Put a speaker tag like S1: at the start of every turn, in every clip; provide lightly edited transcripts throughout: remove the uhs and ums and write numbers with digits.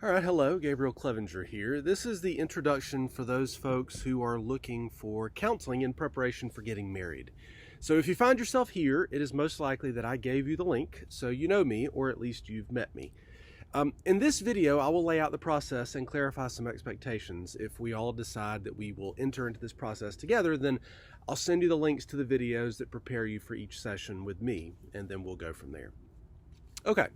S1: All right, hello, Gabriel Clevenger here. This is the introduction for those folks who are looking for counseling in preparation for getting married. So if you find yourself here, it is most likely that I gave you the link, so you know me, or at least you've met me. In this video, I will lay out the process and clarify some expectations. If we all decide that we will enter into this process together, then I'll send you the links to the videos that prepare you for each session with me, and then we'll go from there. Okay.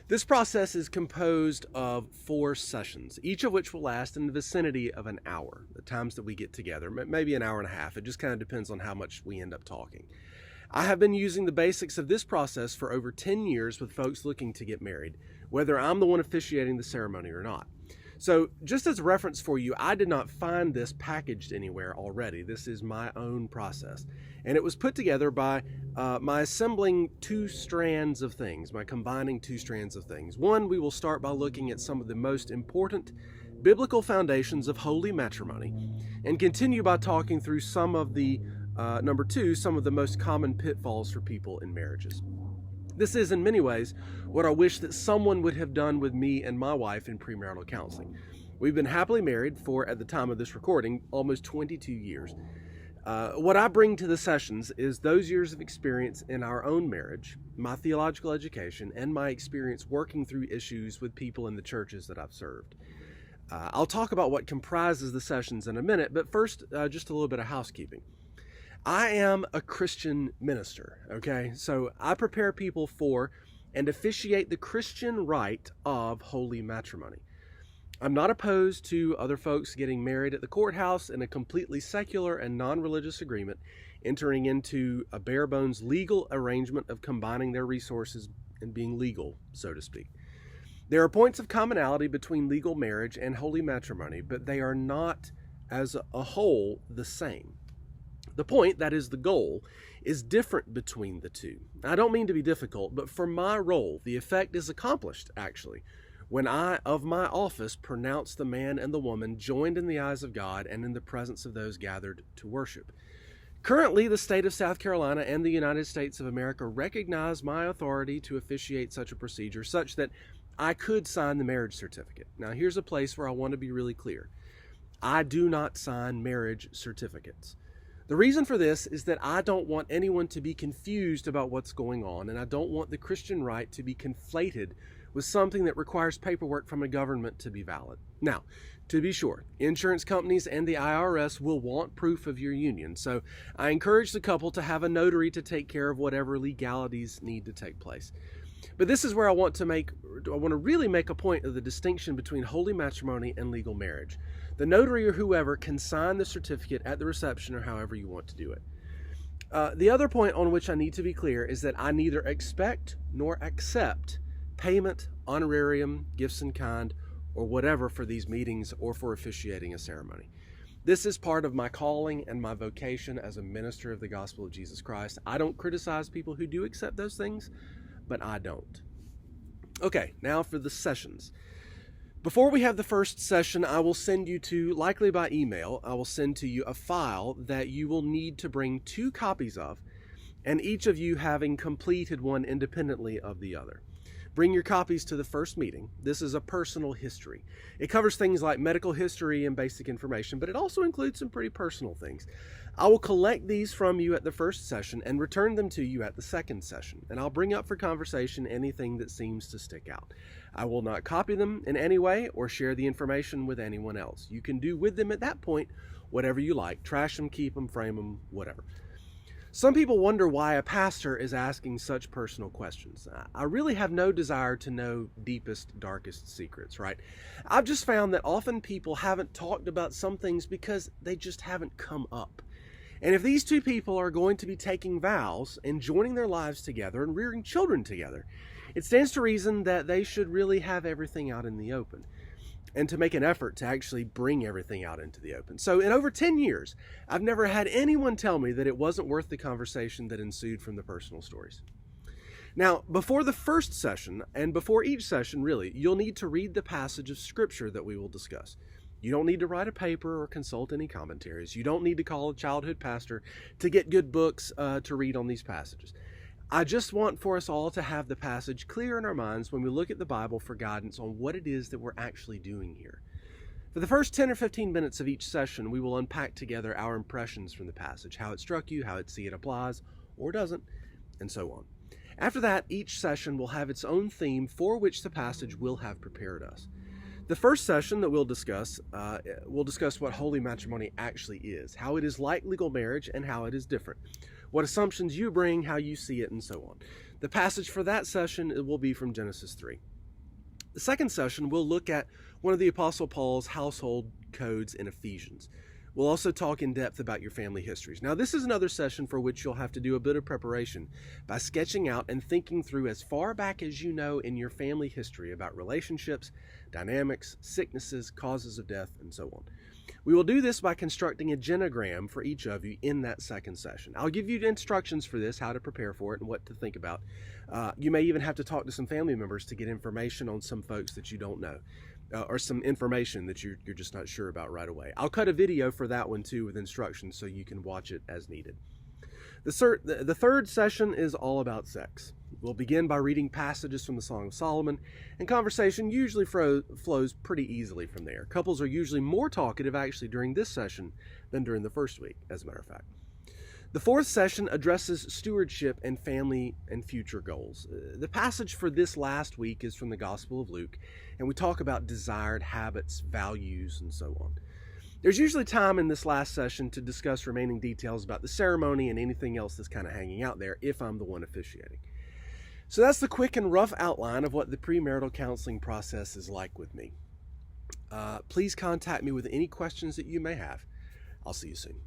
S1: This process is composed of 4 sessions, each of which will last in the vicinity of an hour, the times that we get together, maybe an hour and a half. It just kind of depends on how much we end up talking. I have been using the basics of this process for over 10 years with folks looking to get married, whether I'm the one officiating the ceremony or not. So just as a reference for you, I did not find this packaged anywhere already. This is my own process. And it was put together by my assembling 2 strands of things, my combining 2 strands of things. One, we will start by looking at some of the most important biblical foundations of holy matrimony and continue by talking through some of the, number 2, some of the most common pitfalls for people in marriages. This is, in many ways, what I wish that someone would have done with me and my wife in premarital counseling. We've been happily married for, at the time of this recording, almost 22 years. What I bring to the sessions is those years of experience in our own marriage, my theological education, and my experience working through issues with people in the churches that I've served. I'll talk about what comprises the sessions in a minute, but first, just a little bit of housekeeping. I am a Christian minister, okay? So I prepare people for and officiate the Christian rite of holy matrimony. I'm not opposed to other folks getting married at the courthouse in a completely secular and non-religious agreement, entering into a bare-bones legal arrangement of combining their resources and being legal, so to speak. There are points of commonality between legal marriage and holy matrimony, but they are not, as a whole, the same. The point, that is the goal, is different between the two. I don't mean to be difficult, but for my role, the effect is accomplished, actually, when I, of my office, pronounce the man and the woman joined in the eyes of God and in the presence of those gathered to worship. Currently, the state of South Carolina and the United States of America recognize my authority to officiate such a procedure, such that I could sign the marriage certificate. Now, here's a place where I want to be really clear. I do not sign marriage certificates. The reason for this is that I don't want anyone to be confused about what's going on, and I don't want the Christian rite to be conflated with something that requires paperwork from a government to be valid. Now, to be sure, insurance companies and the IRS will want proof of your union, so I encourage the couple to have a notary to take care of whatever legalities need to take place. But this is where I want to really make a point of the distinction between holy matrimony and legal marriage. The notary or whoever can sign the certificate at the reception or however you want to do it. The other point on which I need to be clear is that I neither expect nor accept payment, honorarium, gifts in kind, or whatever for these meetings or for officiating a ceremony. This is part of my calling and my vocation as a minister of the gospel of Jesus Christ. I don't criticize people who do accept those things, but I don't. Okay, now for the sessions. Before we have the first session, I will send you to, likely by email, I will send to you a file that you will need to bring 2 copies of, and each of you having completed one independently of the other. Bring your copies to the first meeting. This is a personal history. It covers things like medical history and basic information, but it also includes some pretty personal things. I will collect these from you at the first session and return them to you at the second session, and I'll bring up for conversation anything that seems to stick out. I will not copy them in any way or share the information with anyone else. You can do with them at that point whatever you like. Trash them, keep them, frame them, whatever. Some people wonder why a pastor is asking such personal questions. I really have no desire to know deepest, darkest secrets, right? I've just found that often people haven't talked about some things because they just haven't come up. And if these 2 people are going to be taking vows and joining their lives together and rearing children together, it stands to reason that they should really have everything out in the open, and to make an effort to actually bring everything out into the open. So in over 10 years, I've never had anyone tell me that it wasn't worth the conversation that ensued from the personal stories. Now, before the first session, and before each session really, you'll need to read the passage of Scripture that we will discuss. You don't need to write a paper or consult any commentaries. You don't need to call a childhood pastor to get good books to read on these passages. I just want for us all to have the passage clear in our minds when we look at the Bible for guidance on what it is that we're actually doing here. For the first 10 or 15 minutes of each session, we will unpack together our impressions from the passage, how it struck you, how it applies or doesn't, and so on. After that, each session will have its own theme for which the passage will have prepared us. The first session that we'll discuss what holy matrimony actually is, how it is like legal marriage and how it is different, what assumptions you bring, how you see it, and so on. The passage for that session will be from Genesis 3. The second session, we'll look at one of the Apostle Paul's household codes in Ephesians. We'll also talk in depth about your family histories. Now, this is another session for which you'll have to do a bit of preparation by sketching out and thinking through as far back as you know in your family history about relationships, dynamics, sicknesses, causes of death, and so on. We will do this by constructing a genogram for each of you in that second session. I'll give you instructions for this, how to prepare for it, and what to think about. You may even have to talk to some family members to get information on some folks that you don't know, or some information that you're just not sure about right away. I'll cut a video for that one too with instructions so you can watch it as needed. The third session is all about sex. We'll begin by reading passages from the Song of Solomon, and conversation usually flows pretty easily from there. Couples are usually more talkative actually during this session than during the first week, as a matter of fact. The fourth session addresses stewardship and family and future goals. The passage for this last week is from the Gospel of Luke, and we talk about desired habits, values, and so on. There's usually time in this last session to discuss remaining details about the ceremony and anything else that's kind of hanging out there if I'm the one officiating. So that's the quick and rough outline of what the premarital counseling process is like with me. Please contact me with any questions that you may have. I'll see you soon.